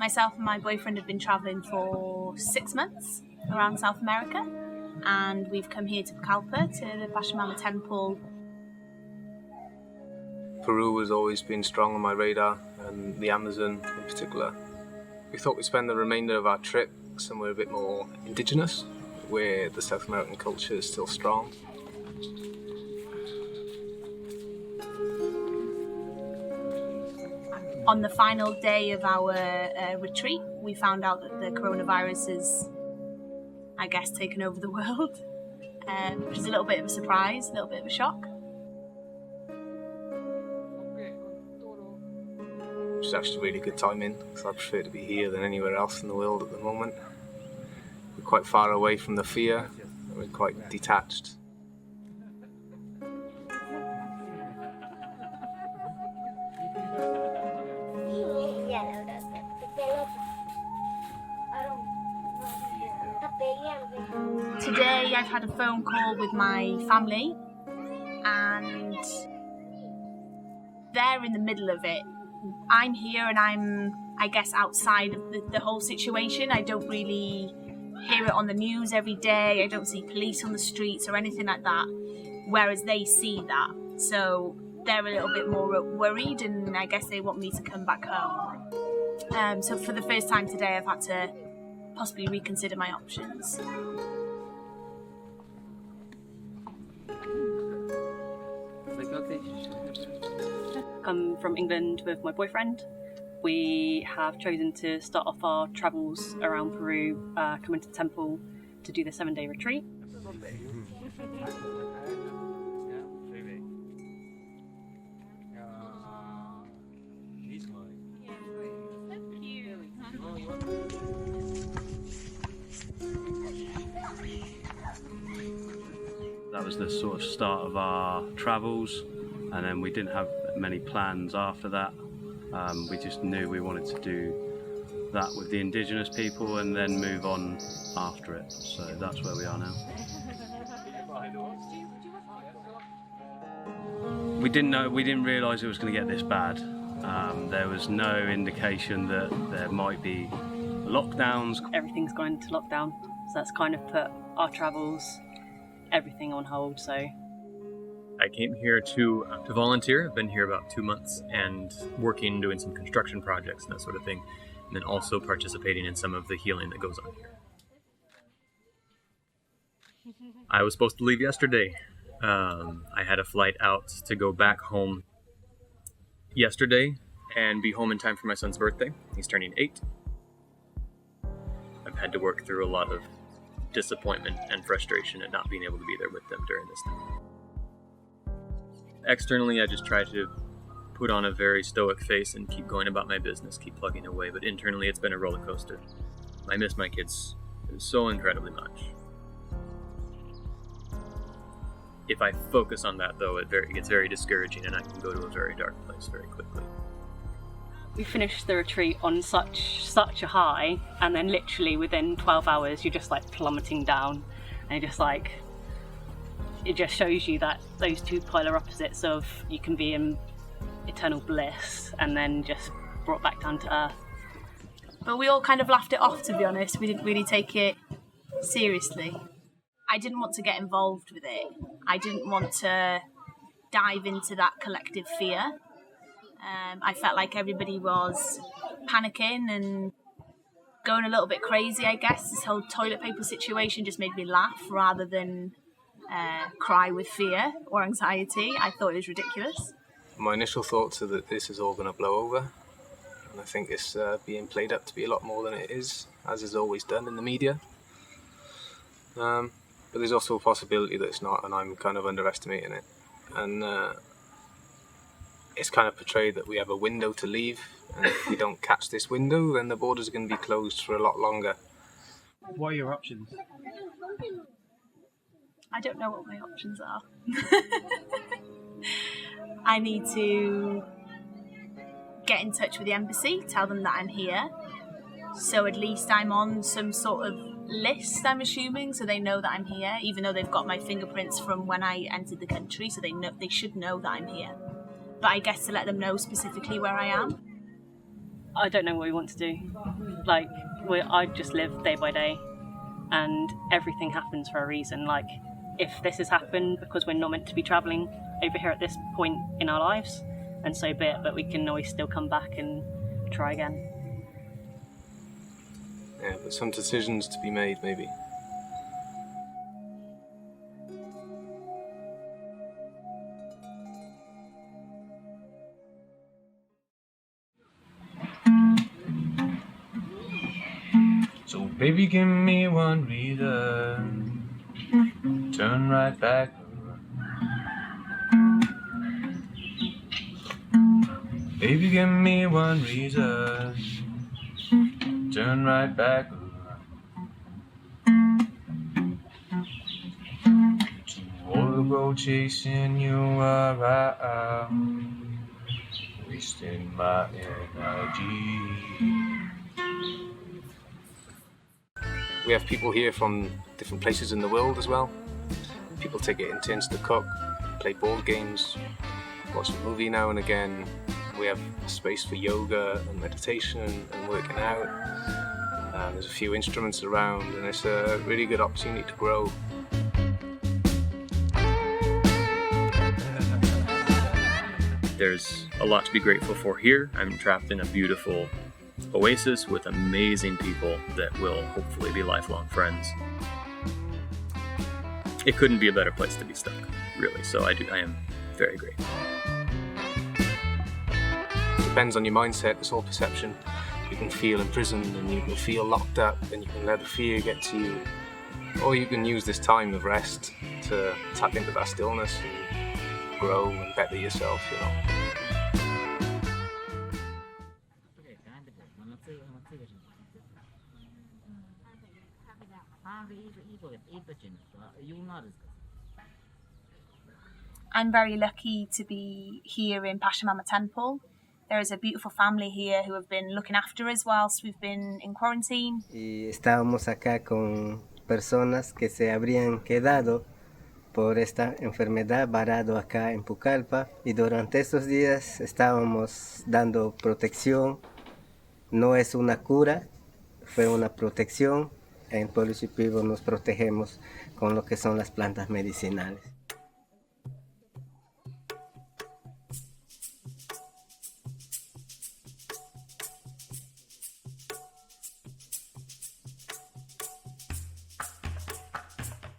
Myself and my boyfriend have been travelling for 6 months around South America, and we've come here to Pucallpa, to the Pachamama temple. Peru has always been strong on my radar, and the Amazon in particular. We thought we'd spend the remainder of our trip somewhere a bit more indigenous, where the South American culture is still strong. On the final day of our retreat, we found out that the coronavirus has, I guess, taken over the world, which is a little bit of a surprise, a little bit of a shock. Which is actually really good timing, because I prefer to be here than anywhere else in the world at the moment. We're quite far away from the fear, and we're quite detached. Today I've had a phone call with my family, and they're in the middle of it. I'm here and I'm, I guess, outside of the whole situation. I don't really hear it on the news every day. I don't see police on the streets or anything like that, whereas they see that. So they're a little bit more worried, and I guess they want me to come back home. So for the first time today, I've had to possibly reconsider my options. Come from England with my boyfriend. We have chosen to start off our travels around Peru, coming to the temple to do the 7-day retreat. That was the sort of start of our travels, and then we didn't have many plans after that. We just knew we wanted to do that with the indigenous people and then move on after it. So that's where we are now. We didn't realise it was going to get this bad. There was no indication that there might be lockdowns. Everything's gone into lockdown, so that's kind of put our travels, everything on hold. So I came here to volunteer. I've been here about 2 months and working, doing some construction projects and that sort of thing, and then also participating in some of the healing that goes on here. I was supposed to leave yesterday. I had a flight out to go back home yesterday and be home in time for my son's birthday. He's turning 8. I've had to work through a lot of disappointment and frustration at not being able to be there with them during this time. Externally, I just try to put on a very stoic face and keep going about my business, keep plugging away, but internally it's been a roller coaster. I miss my kids so incredibly much. If I focus on that though, it gets very discouraging and I can go to a very dark place very quickly. we finished the retreat on such a high, and then literally within 12 hours you're just like plummeting down, and you're just like, it just shows you that those two polar opposites of you can be in eternal bliss and then just brought back down to earth. But we all kind of laughed it off, to be honest. We didn't really take it seriously. I didn't want to get involved with it. I didn't want to dive into that collective fear. I felt like everybody was panicking and going a little bit crazy, I guess. This whole toilet paper situation just made me laugh rather than cry with fear or anxiety. I thought it was ridiculous. My initial thoughts are that this is all going to blow over. And I think it's being played up to be a lot more than it is, as is always done in the media. But there's also a possibility that it's not, and I'm kind of underestimating it. And it's kind of portrayed that we have a window to leave, and if we don't catch this window, then the borders are going to be closed for a lot longer. What are your options? I don't know what my options are. I need to get in touch with the embassy, tell them that I'm here, so at least I'm on some sort of list, I'm assuming, so they know that I'm here, even though they've got my fingerprints from when I entered the country, so they should know that I'm here. But I guess to let them know specifically where I am. I don't know what we want to do. Like, I just live day by day, and everything happens for a reason. Like, if this has happened because we're not meant to be travelling over here at this point in our lives, and so be it, but we can always still come back and try again. Yeah, but some decisions to be made, maybe. So baby, give me one reason, turn right back around. Baby, give me one reason, turn right back around. Tomorrow go chasing you around, wasting my energy. We have people here from different places in the world as well. People take it in turns to cook, play board games, watch a movie now and again. We have space for yoga and meditation and working out. There's a few instruments around, and it's a really good opportunity to grow. There's a lot to be grateful for here. I'm trapped in a beautiful oasis with amazing people that will hopefully be lifelong friends. It couldn't be a better place to be stuck, really, so I am very grateful. Depends on your mindset, it's all perception. You can feel imprisoned and you can feel locked up and you can let the fear get to you. Or you can use this time of rest to tap into that stillness and grow and better yourself, you know. I'm very lucky to be here in Pachamama Temple. There is a beautiful family here who have been looking after us whilst we've been in quarantine. Y estábamos acá con personas que se habrían quedado por esta enfermedad varado acá en Pucallpa, y durante estos días estábamos dando protección. No es una cura, fue una protección. En Pueblo Shipibo nos protegemos con lo que son las plantas medicinales.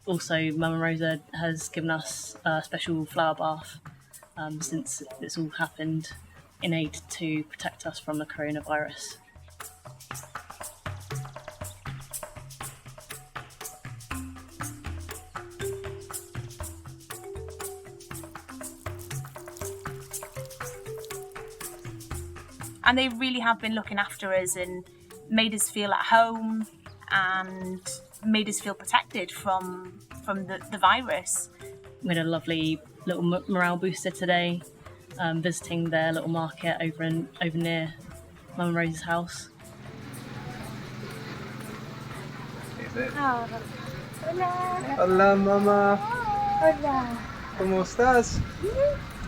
Also, Mama Rosa has given us a special flower bath since this all happened in aid to protect us from the coronavirus. And they really have been looking after us and made us feel at home and made us feel protected from the virus. We had a lovely little morale booster today, visiting their little market over near Mama Rose's house. Hola. Hola, mamá. Hola. ¿Cómo estás?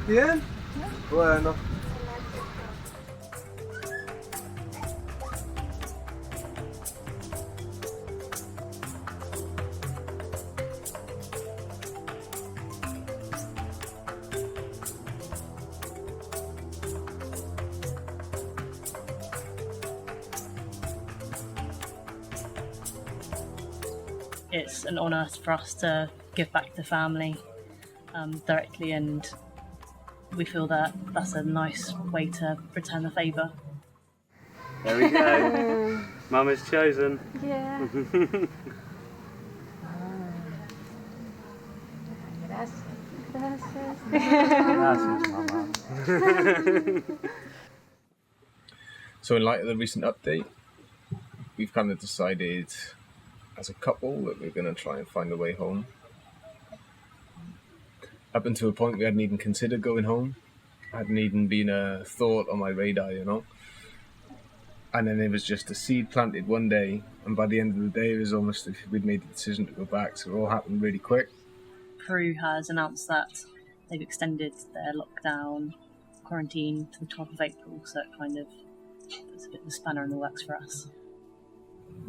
¿Bien? Bueno. It's an honour for us to give back to family directly, and we feel that that's a nice way to return the favour. There we go. Mama's chosen. Yeah. Gracias. Gracias, Mama. So in light of the recent update, we've kind of decided as a couple that we're going to try and find a way home. Up until a point we hadn't even considered going home. Hadn't even been a thought on my radar, you know. And then it was just a seed planted one day, and by the end of the day it was almost as if we'd made the decision to go back, so it all happened really quick. Peru has announced that they've extended their lockdown quarantine to the 12th of April, so it kind of It's a bit of a spanner in the works for us.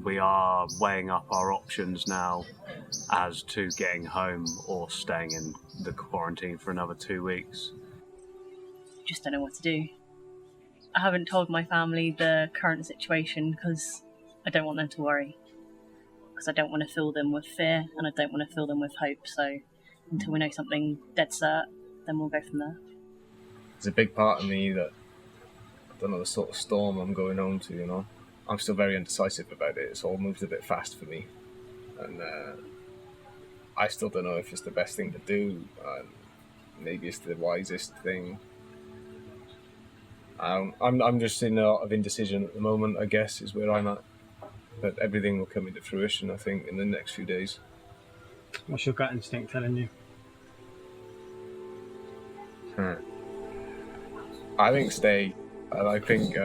We are weighing up our options now as to getting home or staying in the quarantine for another 2 weeks. Just don't know what to do. I haven't told my family the current situation because I don't want them to worry. Because I don't want to fill them with fear and I don't want to fill them with hope. So until we know something dead cert, then we'll go from there. There's a big part of me that I don't know the sort of storm I'm going home to, you know. I'm still very indecisive about it. It's all moved a bit fast for me. And I still don't know if it's the best thing to do. Maybe it's the wisest thing. I'm just in a lot of indecision at the moment, I guess, is where I'm at. But everything will come into fruition, I think, in the next few days. What's your gut instinct telling you? I think stay. And I think...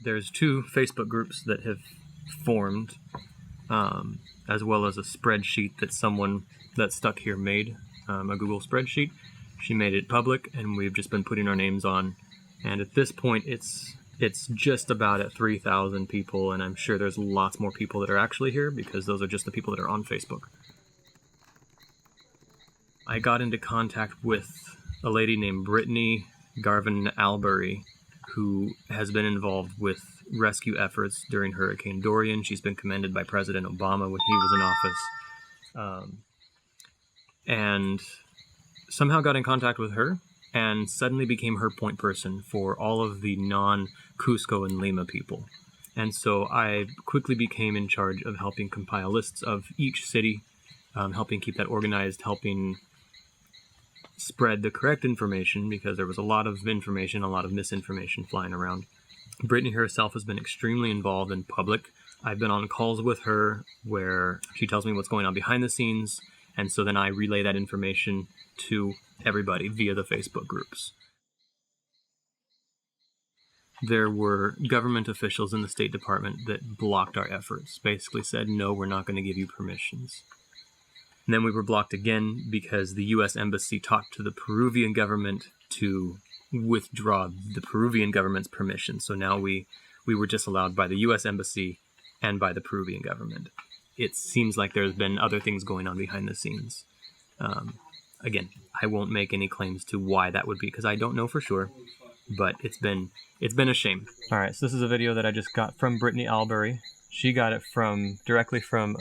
There's 2 Facebook groups that have formed, as well as a spreadsheet that someone that's stuck here made, a Google spreadsheet. She made it public, and we've just been putting our names on. And at this point, it's just about at 3,000 people, and I'm sure there's lots more people that are actually here because those are just the people that are on Facebook. I got into contact with a lady named Brittany Garvin Albury, who has been involved with rescue efforts during Hurricane Dorian. She's been commended by President Obama when he was in office. And somehow got in contact with her and suddenly became her point person for all of the non-Cusco and Lima people. And so I quickly became in charge of helping compile lists of each city, helping keep that organized, helping spread the correct information, because there was a lot of information, a lot of misinformation flying around. Brittany herself has been extremely involved in public. I've been on calls with her where she tells me what's going on behind the scenes, and so then I relay that information to everybody via the Facebook groups. There were government officials in the State Department that blocked our efforts, basically said, no, we're not going to give you permissions. And then we were blocked again because the U.S. Embassy talked to the Peruvian government to withdraw the Peruvian government's permission. So now we were disallowed by the U.S. Embassy and by the Peruvian government. It seems like there's been other things going on behind the scenes. Again, I won't make any claims to why that would be because I don't know for sure, but it's been a shame. All right, so this is a video that I just got from Brittany Albury. She got it directly from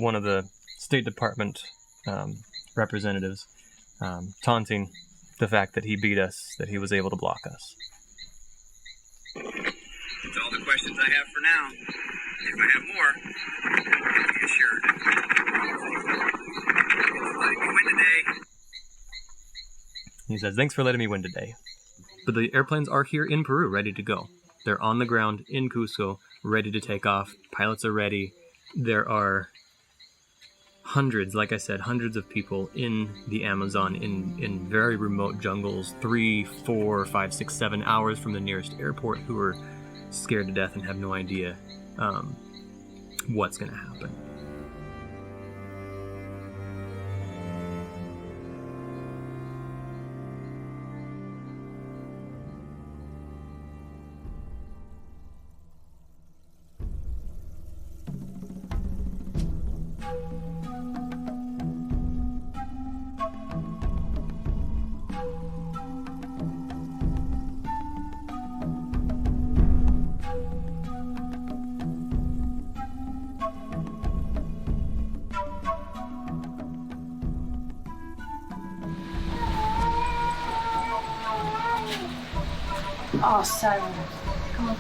one of the State Department representatives, taunting the fact that he beat us, that he was able to block us. That's all the questions I have for now. If I have more, be assured. Letting me win today. He says, thanks for letting me win today. But the airplanes are here in Peru, ready to go. They're on the ground in Cusco, ready to take off. Pilots are ready. There are hundreds, like I said, hundreds of people in the Amazon, in very remote jungles, 3, 4, 5, 6, 7 hours from the nearest airport, who are scared to death and have no idea what's going to happen. Oh, Sarah, come on.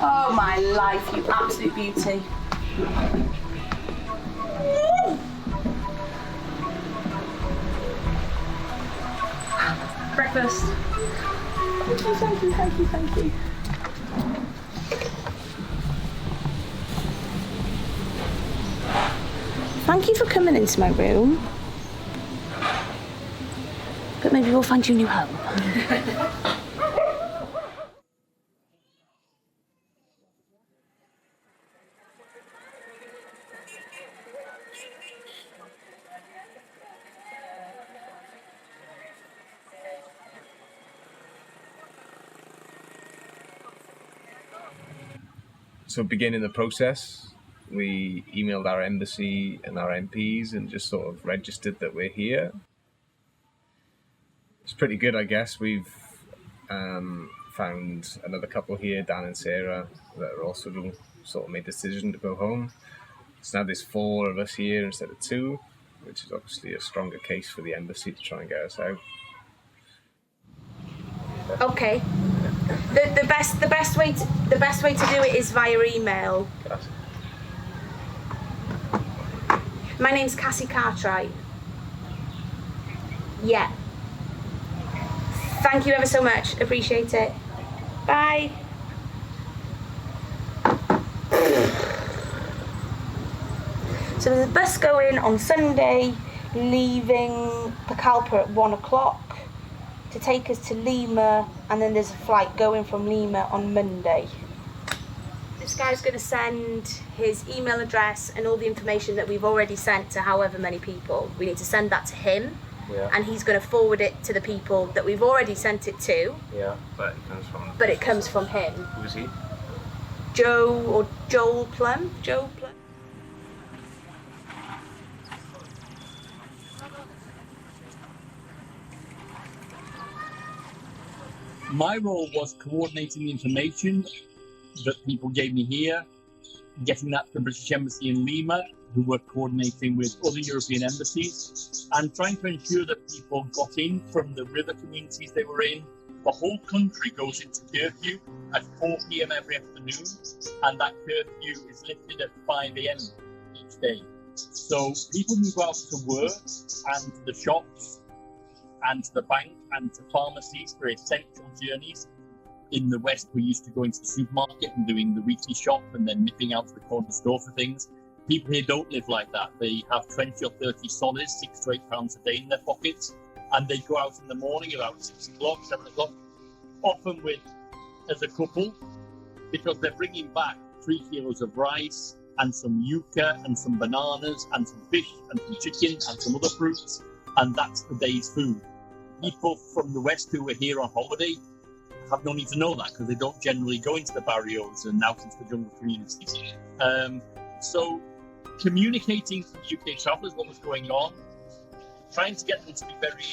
Oh, my life, you absolute beauty. Breakfast. Thank you, thank you, thank you. Thank you for coming into my room. maybe we'll find you a new home. So beginning the process, we emailed our embassy and our MPs and just sort of registered that we're here. It's pretty good, I guess. We've found another couple here, Dan and Sarah, that are also sort of made the decision to go home. So now there's 4 of us here instead of 2, which is obviously a stronger case for the embassy to try and get us out. Okay. The best way to do it is via email. My name's Cassie Cartwright. Yeah. Thank you ever so much. Appreciate it. Bye. So there's a bus going on Sunday, leaving Pucallpa at 1 o'clock to take us to Lima, and then there's a flight going from Lima on Monday. This guy's going to send his email address and all the information that we've already sent to however many people. We need to send that to him, and he's going to forward it to the people that we've already sent it to. Yeah, but it comes from. But it comes from him. Who is he? Joel Plum. My role was coordinating the information that people gave me here, getting that to the British Embassy in Lima, who were coordinating with other European embassies, and trying to ensure that people got in from the river communities they were in. The whole country goes into curfew at 4 p.m. every afternoon, and that curfew is lifted at 5 a.m. each day. So people who go out to work and to the shops and to the bank and to pharmacies for essential journeys. In the West, we used to go into the supermarket and doing the weekly shop and then nipping out to the corner store for things. People here don't live like that. They have 20 or 30 solids, £6 to £8 a day in their pockets, and they go out in the morning about 6 o'clock, 7 o'clock, often as a couple, because they're bringing back 3 kilos of rice and some yuca and some bananas and some fish and some chicken and some other fruits, and that's the day's food. People from the West who are here on holiday have no need to know that because they don't generally go into the barrios and out into the jungle communities. So communicating to the UK travellers what was going on, trying to get them to be very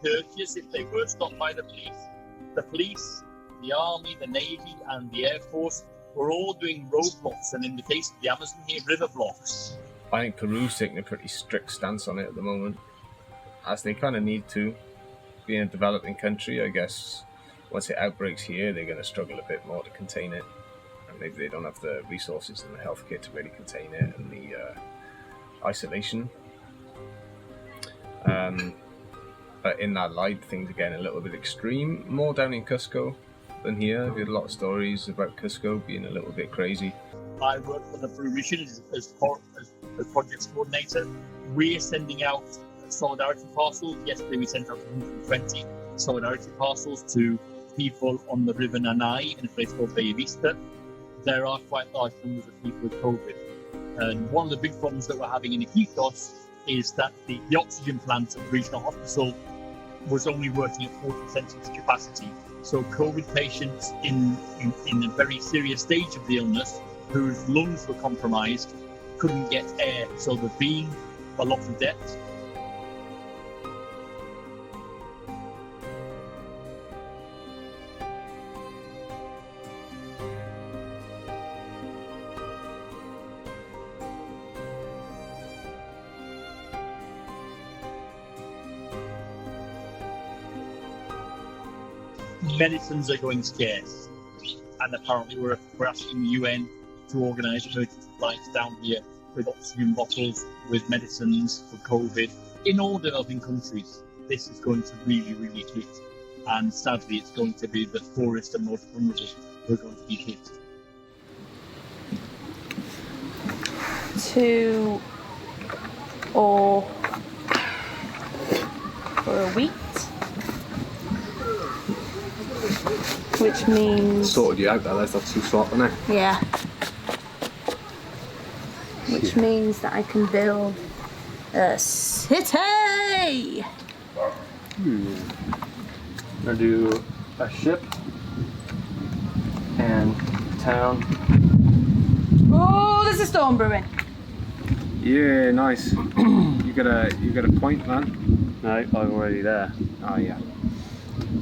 courteous if they were stopped by the police. The police, the Army, the Navy and the Air Force were all doing roadblocks, and in the case of the Amazon here, river blocks. I think Peru's taking a pretty strict stance on it at the moment, as they kind of need to. Being a developing country, I guess once it outbreaks here, they're going to struggle a bit more to contain it. And maybe they don't have the resources and the healthcare to really contain it, and the isolation. But in that light, things are getting a little bit extreme, more down in Cusco than here. I've heard a lot of stories about Cusco being a little bit crazy. I work for the Peru mission as projects coordinator. We're sending out solidarity parcels. Yesterday we sent out 120 solidarity parcels to people on the River Nanay in a place called Bella Vista. There are quite large numbers of people with COVID. And one of the big problems that we're having in Iquitos is that the oxygen plant at the regional hospital was only working at 40% of its capacity. So COVID patients in a very serious stage of the illness, whose lungs were compromised, couldn't get air. So there's been a lot of deaths. Medicines are going scarce, and apparently we're asking the UN to organise emergency flights down here with oxygen bottles, with medicines for COVID. In all developing countries, this is going to really, really hit, and sadly it's going to be the poorest and most vulnerable who are going to be hit. 2 or for a wheat. which means... Sorted you out there, that's not too short, isn't it? Yeah. Which means that I can build a city! I'll do a ship and town. Oh, there's a storm brewing. Yeah, nice. you got a point, man? No, I'm already there. Oh yeah.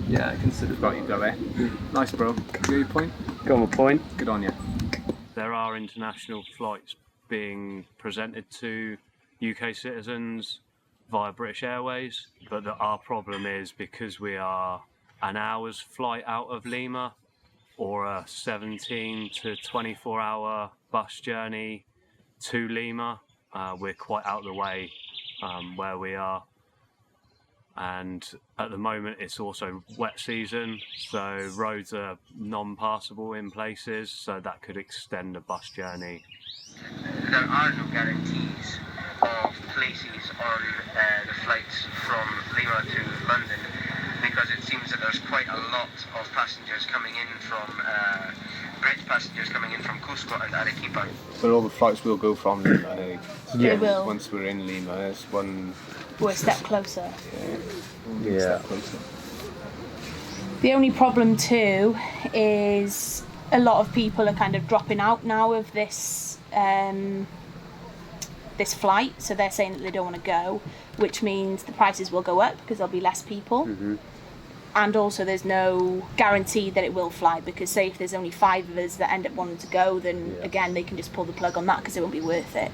Yeah, I consider got you go there. Nice, bro. You got your point? Got my point. Good on you. There are international flights being presented to UK citizens via British Airways, but our problem is because we are an hour's flight out of Lima or a 17 to 24 hour bus journey to Lima, we're quite out of the way where we are. And at the moment it's also wet season, so roads are non-passable in places, so that could extend a bus journey. There are no guarantees of places on the flights from Lima to London, because it seems that there's quite a lot of passengers coming in from British passengers coming in from Cusco and Arequipa. But all the flights will go from Lima, hey? They will. Once we're in Lima, it's one... We're a step closer. Step closer. The only problem too is a lot of people are kind of dropping out now of this this flight, so they're saying that they don't want to go, which means the prices will go up because there'll be less people. And also there's no guarantee that it will fly, because say if there's only 5 of us that end up wanting to go, then again they can just pull the plug on that because it won't be worth it.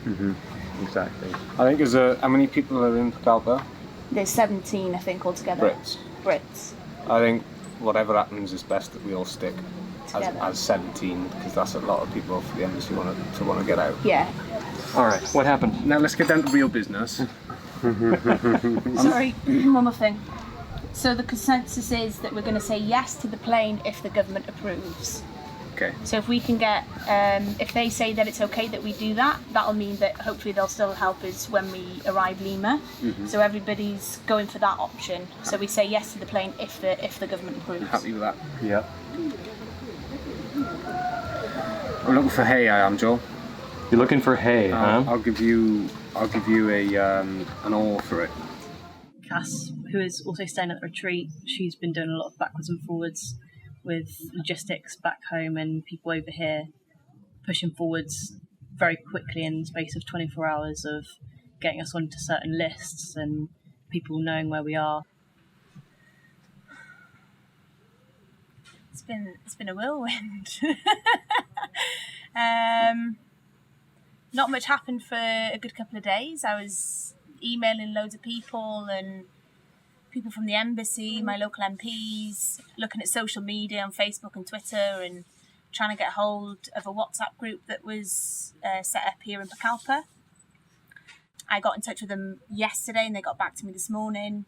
Exactly. I think there's how many people are in Pucallpa? There's 17 I think altogether. Brits. I think whatever happens is best that we all stick Together. as 17, because that's a lot of people for the embassy want to get out. Yeah. All right, what happened? Now let's get down to real business. Sorry, one more thing. So the consensus is that we're going to say yes to the plane if the government approves. Okay. So if we can get, if they say that it's okay that we do that, that'll mean that hopefully they'll still help us when we arrive Lima. So everybody's going for that option. So we say yes to the plane if the government approves. Happy with that? Yeah. I'm looking for hay. I am, Joel. You're looking for hay, huh? I'll give you a an oar for it. Cass, who is also staying at the retreat, she's been doing a lot of backwards and forwards with logistics back home and people over here, pushing forwards very quickly in the space of 24 hours of getting us onto certain lists and people knowing where we are. It's been a whirlwind. Not much happened for a good couple of days. I was emailing loads of people and people from the embassy, my local MPs, looking at social media on Facebook and Twitter and trying to get hold of a WhatsApp group that was set up here in Pucallpa. I got in touch with them yesterday and they got back to me this morning,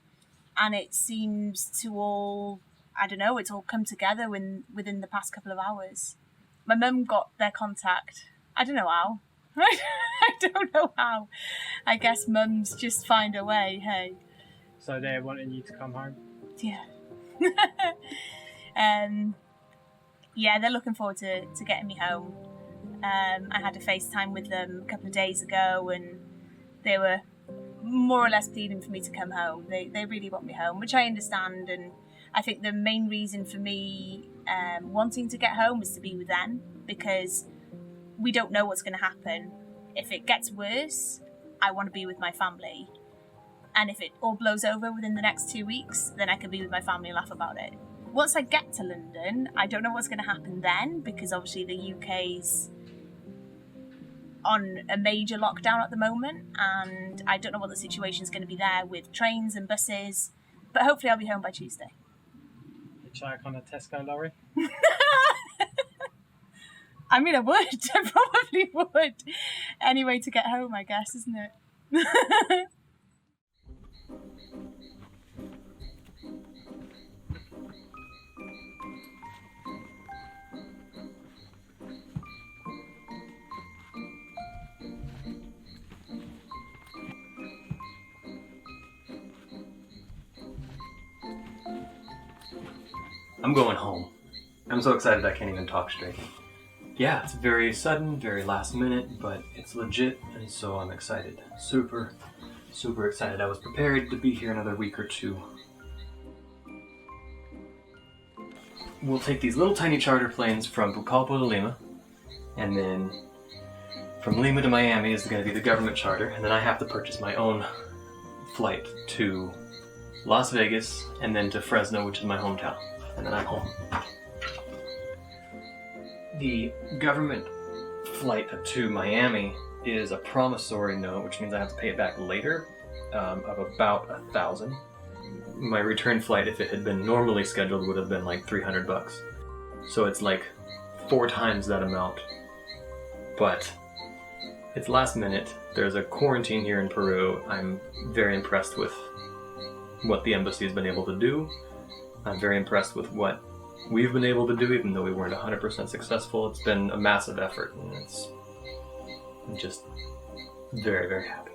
and it seems to all, I don't know, it's all come together within the past couple of hours. My mum got their contact. I don't know how. I don't know how. I guess mums just find a way, hey. So they're wanting you to come home? Yeah. Yeah, they're looking forward to getting me home. I had a FaceTime with them a couple of days ago and they were more or less pleading for me to come home. They really want me home, which I understand, and I think the main reason for me wanting to get home is to be with them, because we don't know what's going to happen. If it gets worse, I want to be with my family. And if it all blows over within the next 2 weeks, then I can be with my family and laugh about it. Once I get to London, I don't know what's going to happen then, because obviously the UK's on a major lockdown at the moment, and I don't know what the situation's going to be there with trains and buses, but hopefully I'll be home by Tuesday. Hitchhike on a Tesco lorry? I mean, I would. I probably would. Any way to get home, I guess, isn't it? I'm going home. I'm so excited I can't even talk straight. Yeah, it's very sudden, very last minute, but it's legit, and so I'm excited. Super, super excited. I was prepared to be here another week or two. We'll take these little tiny charter planes from Pucallpa to Lima, and then from Lima to Miami is going to be the government charter, and then I have to purchase my own flight to Las Vegas, and then to Fresno, which is my hometown, and then I'm home. The government flight to Miami is a promissory note, which means I have to pay it back later, of about $1,000. My return flight, if it had been normally scheduled, would have been like $300. So it's like 4 times that amount. But it's last minute. There's a quarantine here in Peru. I'm very impressed with what the embassy has been able to do. I'm very impressed with what we've been able to do, even though we weren't 100% successful. It's been a massive effort, and I'm just very, very happy.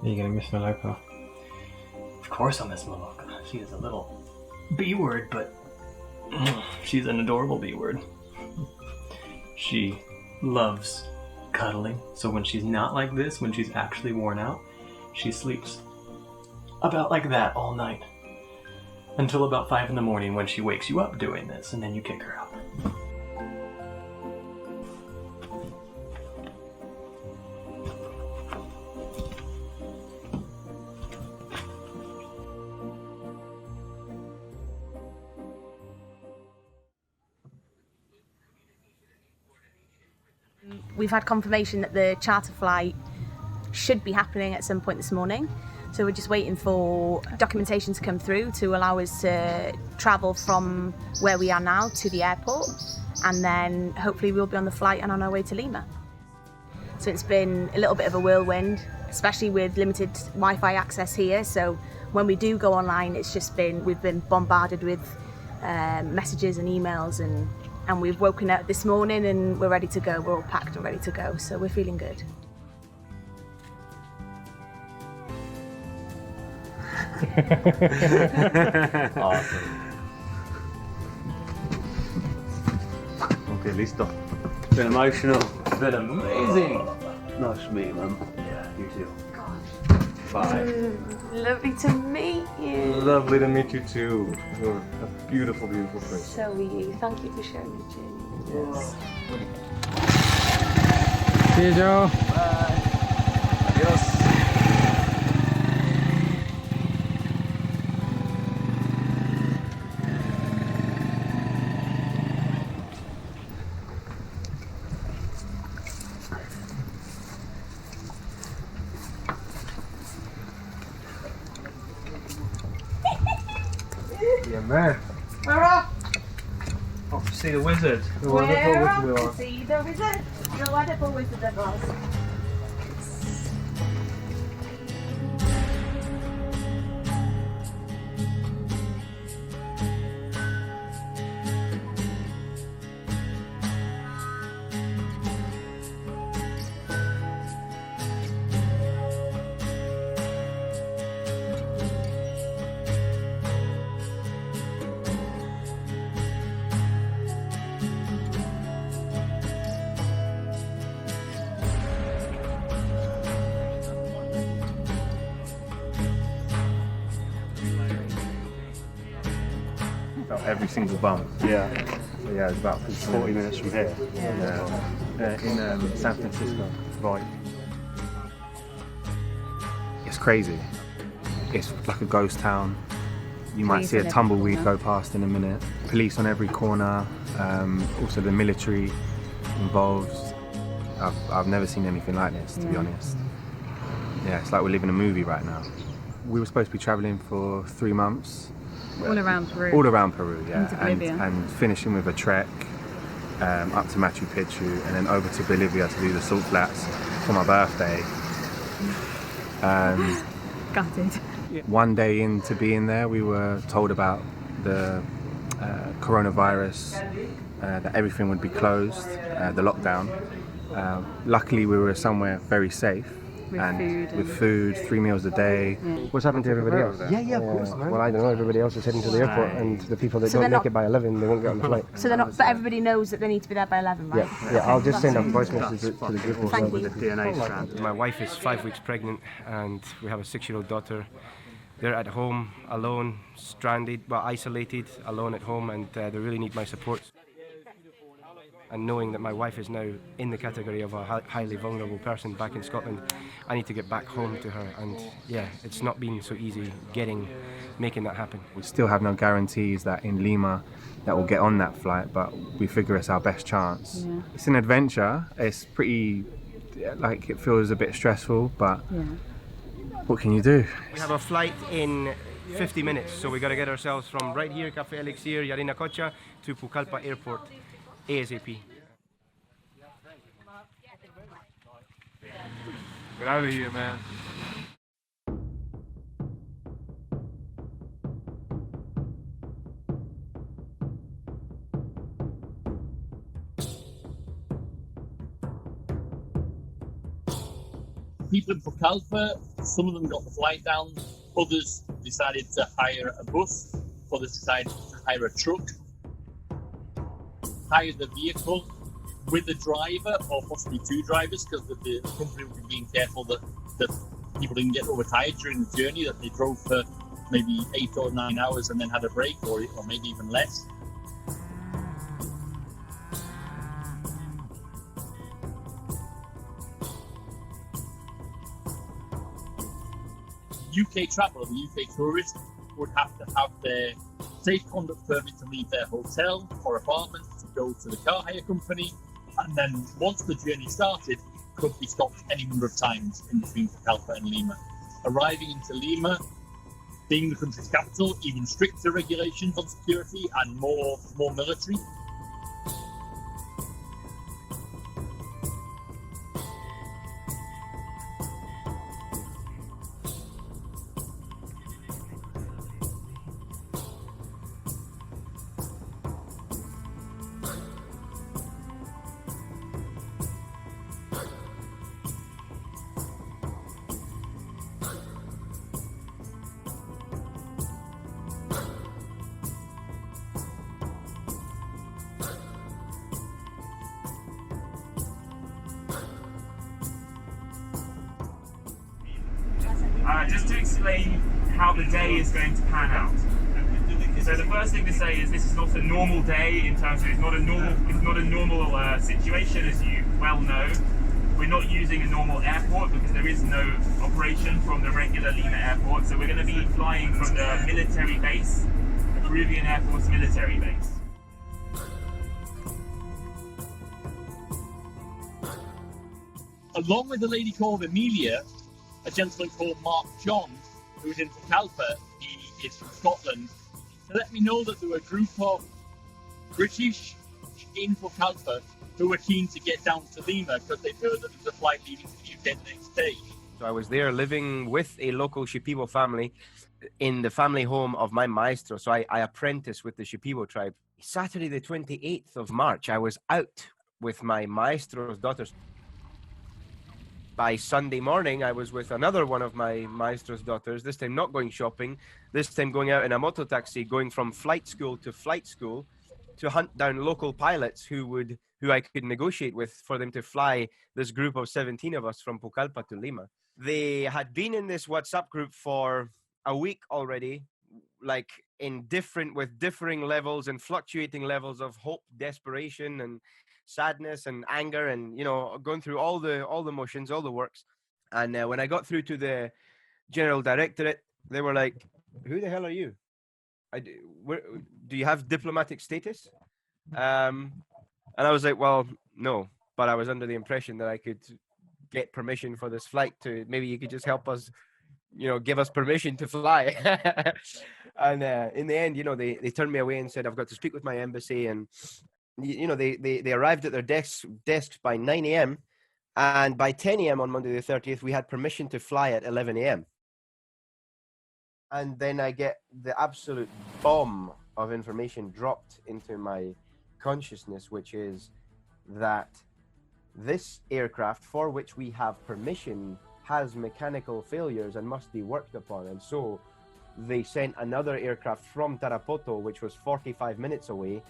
Are you going to miss Maloka? Of course I'll miss Maloka. She is a little B-word, but she's an adorable B-word. She loves cuddling, so when she's not like this, when she's actually worn out, she sleeps about like that all night until about 5 in the morning when she wakes you up doing this, and then you kick her out. We've had confirmation that the charter flight should be happening at some point this morning. So we're just waiting for documentation to come through to allow us to travel from where we are now to the airport. And then hopefully we'll be on the flight and on our way to Lima. So it's been a little bit of a whirlwind, especially with limited Wi-Fi access here. So when we do go online, we've been bombarded with messages and emails, and we've woken up this morning and we're ready to go. We're all packed and ready to go, so we're feeling good. Awesome. Okay, listo. It's been emotional. It's been amazing. Nice to meet you, man. Yeah, you too. Bye. Lovely to meet you. Lovely to meet you too. You're a beautiful, beautiful person. So are you. Thank you for showing me, Jim. Yes. See you, Joe. Bye. Adios. Yeah, man. We're off. Off to see the wizard. The We're wonderful off wizard we to are. see the wizard. The wonderful wizard that was. Every single bump. Yeah. So yeah, it's about 40 minutes from here. Yeah. In San Francisco. Right. It's crazy. It's like a ghost town. You might see a tumbleweed go past in a minute. Police on every corner. Also the military involved. I've never seen anything like this, to be honest. Yeah, it's like we're living a movie right now. We were supposed to be traveling for 3 months. All around Peru. All around Peru, yeah. Into Bolivia. And finishing with a trek up to Machu Picchu and then over to Bolivia to do the salt flats for my birthday. Gutted. One day into being there, we were told about the coronavirus that everything would be closed, the lockdown. Luckily, we were somewhere very safe. With food, 3 meals a day. What's happened to everybody else? Yeah, of course, man. Well, I don't know. Everybody else is heading to the airport, and the people that don't make it by 11, they won't get on the flight. So they're not, but everybody knows that they need to be there by 11, right? Yeah, I'll just send a voice message to the group as well. With the DNA strand. My wife is 5 weeks pregnant, and we have a 6-year-old daughter. They're at home, alone, stranded, isolated, alone at home, and they really need my support. And knowing that my wife is now in the category of a highly vulnerable person back in Scotland, I need to get back home to her. And yeah, it's not been so easy making that happen. We still have no guarantees that in Lima that we'll get on that flight, but we figure it's our best chance. Yeah. It's an adventure. It's pretty, it feels a bit stressful, but what can you do? We have a flight in 50 minutes, so we got to get ourselves from right here, Café Elixir, Yarinacocha, to Pucallpa Airport, ASAP. Get out of here, man. People in Pucallpa, some of them got the flight down, others decided to hire a bus, others decided to hire a truck, hire the vehicle with a driver or possibly 2 drivers, because the company would be being careful that people didn't get overtired during the journey, that they drove for maybe 8 or 9 hours and then had a break, or maybe even less. UK traveller, the UK tourist, would have to have their safe conduct permit to leave their hotel or apartment to go to the car hire company, and then once the journey started, could be stopped any number of times in between Pucallpa and Lima. Arriving into Lima, being the country's capital, even stricter regulations on security and more military. Just to explain how the day is going to pan out. So the first thing to say is this is not a normal day in terms of it's not a normal situation, as you well know. We're not using a normal airport because there is no operation from the regular Lima airport. So we're going to be flying from the military base, the Peruvian Air Force military base. Along with a lady called Amelia, a gentleman called Mark John, who is in Pucallpa, he is from Scotland, to let me know that there were a group of British in Pucallpa who were keen to get down to Lima because they heard that there was a flight leaving to the UK the next day. So I was there living with a local Shipibo family in the family home of my maestro. So I apprenticed with the Shipibo tribe. Saturday the 28th of March, I was out with my maestro's daughters. By Sunday morning, I was with another one of my maestro's daughters, this time not going shopping, this time going out in a moto taxi, going from flight school to hunt down local pilots who I could negotiate with for them to fly this group of 17 of us from Pucallpa to Lima. They had been in this WhatsApp group for a week already, with differing levels and fluctuating levels of hope, desperation, and sadness and anger, and going through all the motions, all the works. And when I got through to the general directorate, they were like, "Who the hell are you? Do you have diplomatic status?" And I was like, "Well, no, but I was under the impression that I could get permission for this flight to maybe you could just help us, give us permission to fly." And in the end, they turned me away and said, "I've got to speak with my embassy." And they arrived at their desks by 9 a.m. and by 10 a.m. on Monday the 30th, we had permission to fly at 11 a.m. And then I get the absolute bomb of information dropped into my consciousness, which is that this aircraft, for which we have permission, has mechanical failures and must be worked upon. And so they sent another aircraft from Tarapoto, which was 45 minutes away,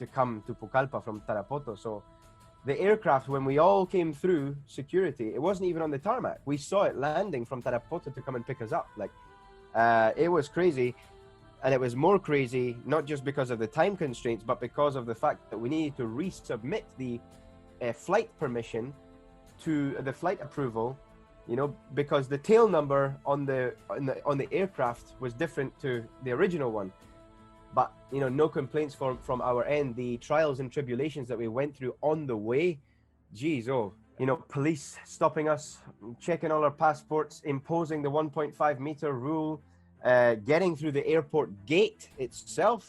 to come to Pucallpa from Tarapoto. So the aircraft, when we all came through security, it wasn't even on the tarmac. We saw it landing from Tarapoto to come and pick us up. Like, it was crazy. And it was more crazy, not just because of the time constraints, but because of the fact that we needed to resubmit the flight permission to the flight approval, you know, because the tail number on the aircraft was different to the original one. But, you know, no complaints from our end. The trials and tribulations that we went through on the way, geez, you know, police stopping us, checking all our passports, imposing the 1.5 meter rule, getting through the airport gate itself,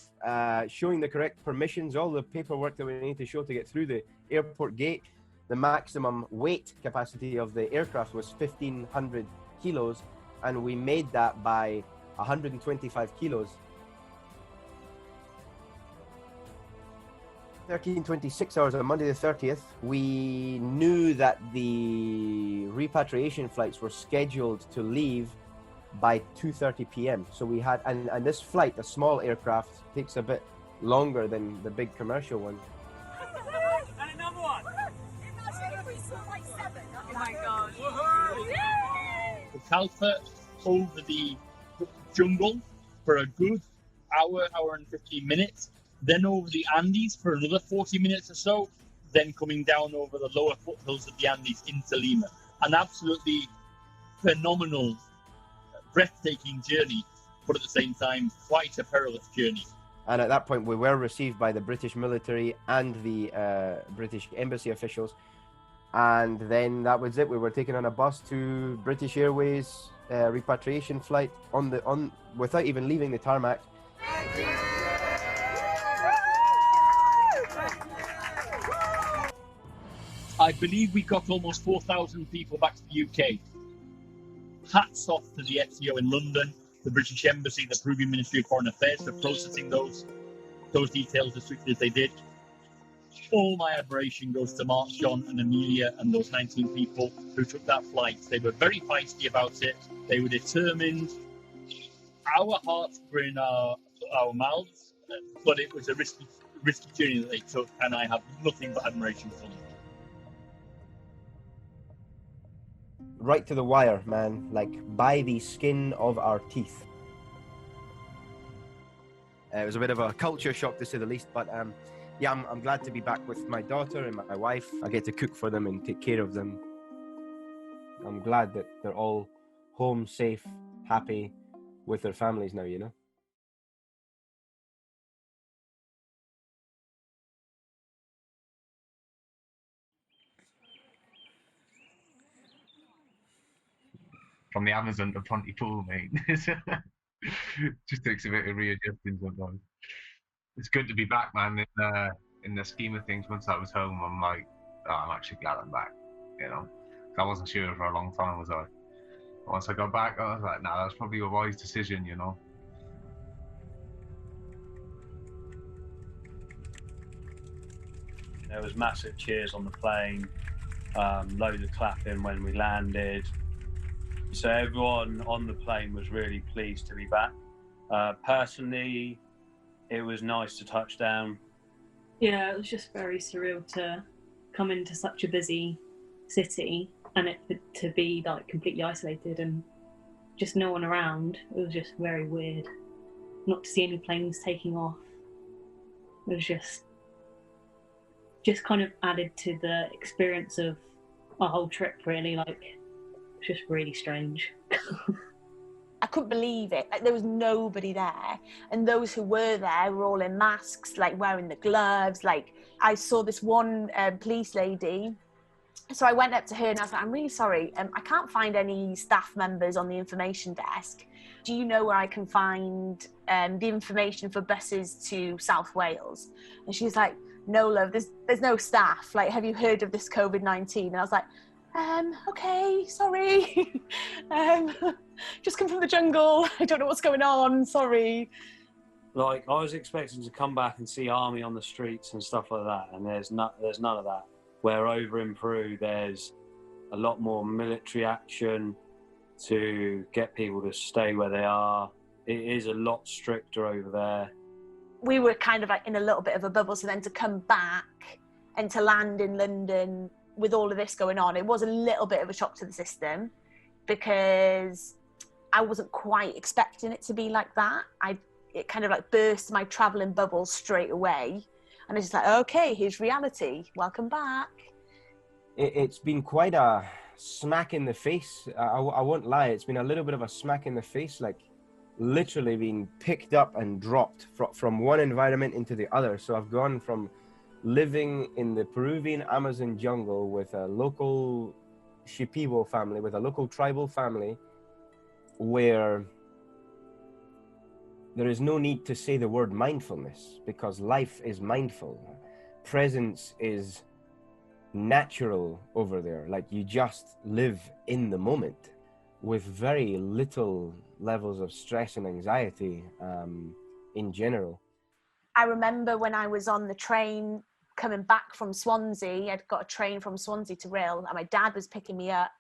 showing the correct permissions, all the paperwork that we need to show to get through the airport gate. The maximum weight capacity of the aircraft was 1,500 kilos, and we made that by 125 kilos. 26 hours on Monday the 30th, we knew that the repatriation flights were scheduled to leave by 2:30 p.m. So we had, and this flight, a small aircraft, takes a bit longer than the big commercial one. And another one. Oh my gosh. Pucallpa over the jungle for a good hour and 15 minutes, then over the Andes for another 40 minutes or so, then coming down over the lower foothills of the Andes into Lima. An absolutely phenomenal, breathtaking journey, but at the same time, quite a perilous journey. And at that point, we were received by the British military and the British embassy officials. And then that was it. We were taken on a bus to British Airways repatriation flight without even leaving the tarmac. I believe we got almost 4,000 people back to the UK. Hats off to the FCO in London, the British Embassy, the Peruvian Ministry of Foreign Affairs for processing those details as swiftly as they did. All my admiration goes to Mark, John and Amelia and those 19 people who took that flight. They were very feisty about it. They were determined. Our hearts were in our mouths, but it was a risky journey that they took, and I have nothing but admiration for them. Right to the wire, man, like by the skin of our teeth. It was a bit of a culture shock, to say the least, but yeah, I'm glad to be back with my daughter and my wife. I get to cook for them and take care of them. I'm glad that they're all home, safe, happy with their families now, you know? From the Amazon to Pontypool, mate. Just takes a bit of readjusting sometimes. It's good to be back, man. In the scheme of things, once I was home, I'm like, oh, I'm actually glad I'm back. You know, I wasn't sure for a long time, was I? Once I got back, I was like, nah, that's probably a wise decision, you know. There was massive cheers on the plane, loads of clapping when we landed. So everyone on the plane was really pleased to be back. Personally, it was nice to touch down. Yeah, it was just very surreal to come into such a busy city and it to be like completely isolated and just no one around. It was just very weird. Not to see any planes taking off. It was just kind of added to the experience of our whole trip, really. Like, it's just really strange. I couldn't believe it. Like, there was nobody there, and those who were there were all in masks, like wearing the gloves. Like, I saw this one police lady, so I went up to her and I was like, I'm really sorry, I can't find any staff members on the information desk. Do you know where I can find the information for buses to South Wales? And she was like, no, love, there's no staff. Like, have you heard of this COVID-19? And I was like, okay, sorry. Just come from the jungle. I don't know what's going on, sorry. Like, I was expecting to come back and see army on the streets and stuff like that, and there's none of that. Where over in Peru, there's a lot more military action to get people to stay where they are. It is a lot stricter over there. We were kind of like in a little bit of a bubble, so then to come back and to land in London with all of this going on, it was a little bit of a shock to the system, because I wasn't quite expecting it to be like that. It kind of like burst my travelling bubble straight away, and it's just like, okay, here's reality, welcome back. It's been quite a smack in the face. I won't lie, it's been a little bit of a smack in the face, like literally being picked up and dropped from one environment into the other. So I've gone from living in the Peruvian Amazon jungle with a local Shipibo family, with a local tribal family, where there is no need to say the word mindfulness, because life is mindful. Presence is natural over there. Like, you just live in the moment with very little levels of stress and anxiety in general. I remember when I was on the train coming back from Swansea, I'd got a train from Swansea to Rhyl, and my dad was picking me up,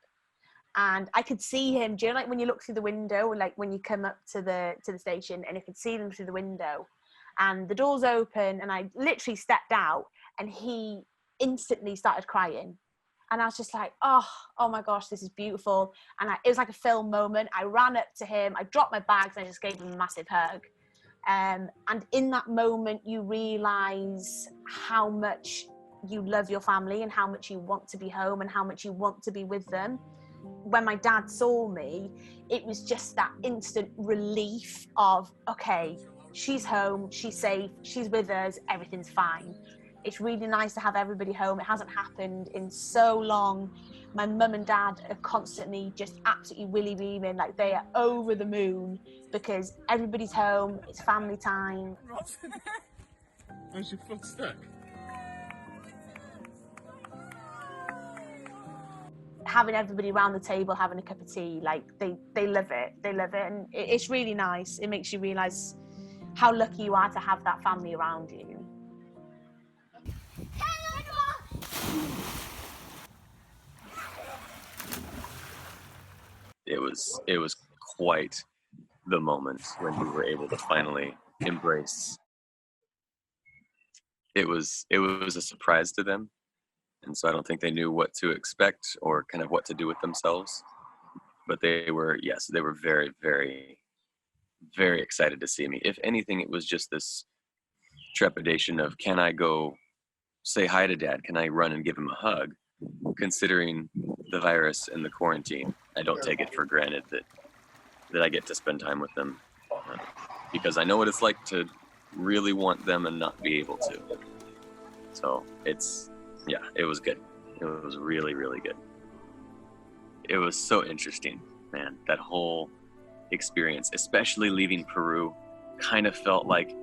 and I could see him. Do you know, like when you look through the window, like when you come up to the station, and you could see them through the window, and the doors open, and I literally stepped out, and he instantly started crying, and I was just like, oh my gosh, this is beautiful. And it was like a film moment. I ran up to him, I dropped my bags, and I just gave him a massive hug. And in that moment, you realise how much you love your family, and how much you want to be home, and how much you want to be with them. When my dad saw me, it was just that instant relief of, okay, she's home, she's safe, she's with us, everything's fine. It's really nice to have everybody home. It hasn't happened in so long. My mum and dad are constantly just absolutely willy beaming, like they are over the moon, because everybody's home, it's family time. How's your foot stuck? Having everybody around the table having a cup of tea, like they love it, and it's really nice. It makes you realise how lucky you are to have that family around you. It was quite the moment when we were able to finally embrace. It was a surprise to them, and so I don't think they knew what to expect or kind of what to do with themselves. But they were very, very, very excited to see me. If anything, it was just this trepidation of, can I go say hi to Dad? Can I run and give him a hug? Considering the virus and the quarantine, I don't take it for granted that I get to spend time with them, because I know what it's like to really want them and not be able to. So it was good. It was really, really good. It was so interesting, man. That whole experience, especially leaving Peru, kind of felt like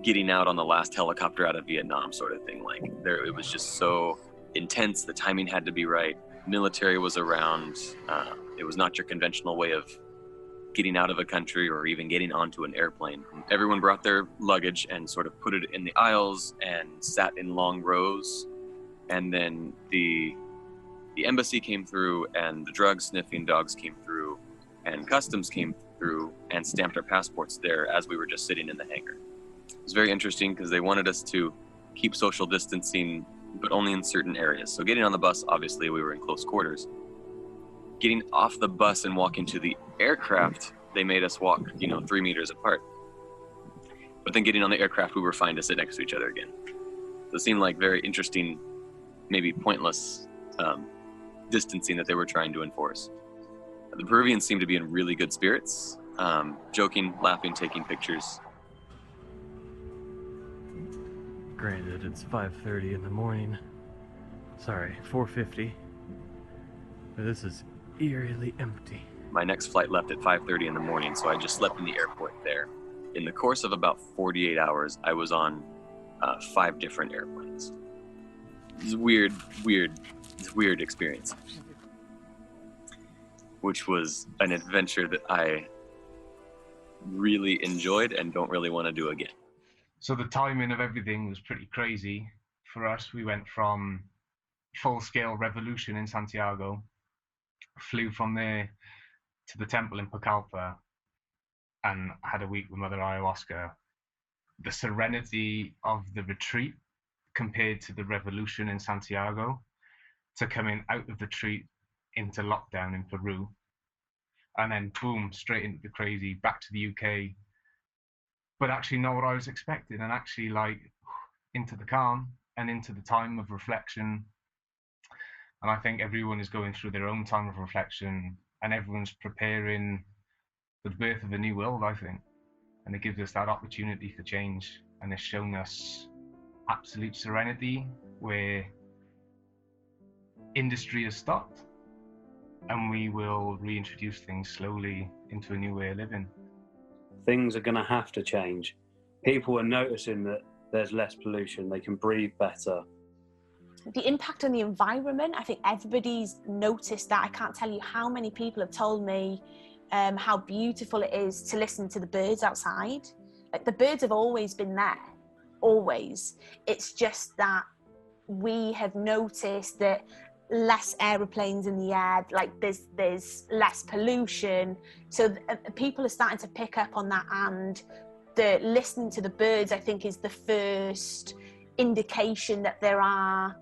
getting out on the last helicopter out of Vietnam sort of thing. Like, it was just so intense. The timing had to be right. Military was around. It was not your conventional way of getting out of a country or even getting onto an airplane. Everyone brought their luggage and sort of put it in the aisles and sat in long rows. And then the embassy came through, and the drug sniffing dogs came through, and customs came through and stamped our passports there as we were just sitting in the hangar. It was very interesting because they wanted us to keep social distancing, but only in certain areas. So getting on the bus, obviously we were in close quarters. Getting off the bus and walking to the aircraft, they made us walk, 3 meters apart. But then getting on the aircraft, we were fine to sit next to each other again. So it seemed like very interesting, maybe pointless distancing that they were trying to enforce. The Peruvians seemed to be in really good spirits, joking, laughing, taking pictures. Granted, it's 5:30 in the morning. Sorry, 4:50. But this is eerily empty. My next flight left at 5:30 in the morning, so I just slept in the airport there. In the course of about 48 hours, I was on 5 different airplanes. It was a weird experience, which was an adventure that I really enjoyed and don't really want to do again. So the timing of everything was pretty crazy. For us, we went from full-scale revolution in Santiago, flew from there to the temple in Pucallpa, and had a week with Mother Ayahuasca. The serenity of the retreat compared to the revolution in Santiago, to coming out of the retreat into lockdown in Peru, and then boom, straight into the crazy, back to the UK, but actually not what I was expecting, and actually like into the calm and into the time of reflection. And I think everyone is going through their own time of reflection, and everyone's preparing for the birth of a new world, I think. And it gives us that opportunity for change, and it's shown us absolute serenity where industry has stopped, and we will reintroduce things slowly into a new way of living. Things are going to have to change. People are noticing that there's less pollution, they can breathe better. The impact on the environment, I think everybody's noticed that. I can't tell you how many people have told me how beautiful it is to listen to the birds outside. Like, the birds have always been there, always. It's just that we have noticed that less aeroplanes in the air, like there's less pollution. So people are starting to pick up on that, and the listening to the birds, I think, is the first indication that there are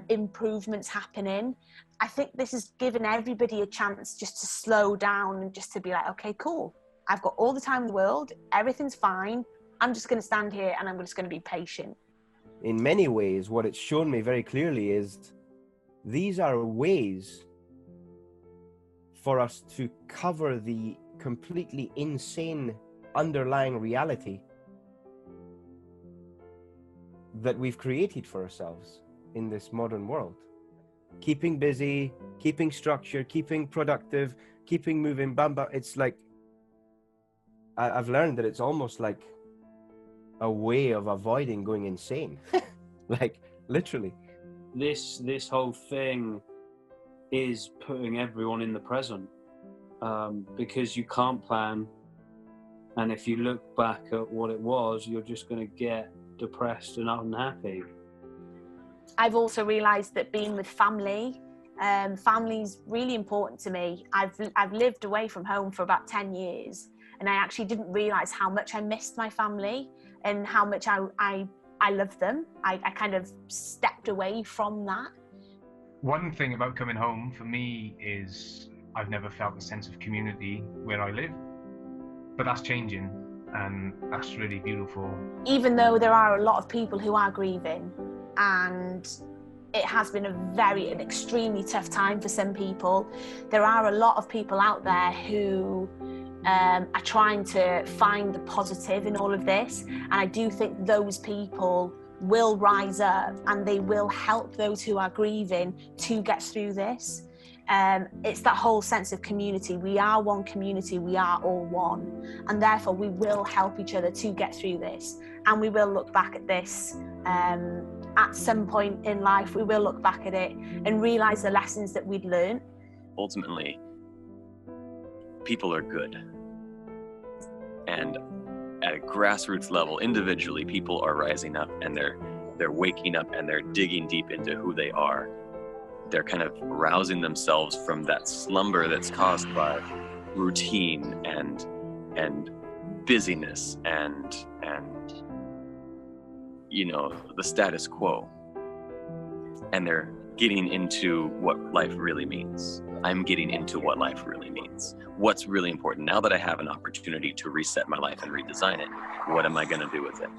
improvements happening. I think this has given everybody a chance just to slow down and just to be like, okay, cool. I've got all the time in the world. Everything's fine. I'm just going to stand here and I'm just going to be patient. In many ways, what it's shown me very clearly is these are ways for us to cover the completely insane underlying reality that we've created for ourselves in this modern world. Keeping busy, keeping structured, keeping productive, keeping moving, bam. It's like, I've learned that it's almost like a way of avoiding going insane. Like, literally. This whole thing is putting everyone in the present, because you can't plan, and if you look back at what it was, you're just going to get depressed and unhappy. I've also realised that being with family, family's really important to me. I've lived away from home for about 10 years, and I actually didn't realise how much I missed my family and how much I love them. I kind of stepped away from that. One thing about coming home for me is I've never felt a sense of community where I live, but that's changing, and that's really beautiful. Even though there are a lot of people who are grieving, and it has been an extremely tough time for some people, there are a lot of people out there who are trying to find the positive in all of this, and I do think those people will rise up and they will help those who are grieving to get through this. It's that whole sense of community. We are one community, we are all one, and therefore we will help each other to get through this, and we will look back at this at some point in life. We will look back at it and realise the lessons that we'd learned. Ultimately, people are good. And at a grassroots level, individually, people are rising up, and they're waking up, and they're digging deep into who they are. They're kind of rousing themselves from that slumber that's caused by routine and busyness and you know, the status quo. And they're getting into what life really means. I'm getting into what life really means. What's really important now that I have an opportunity to reset my life and redesign it? What am I going to do with it?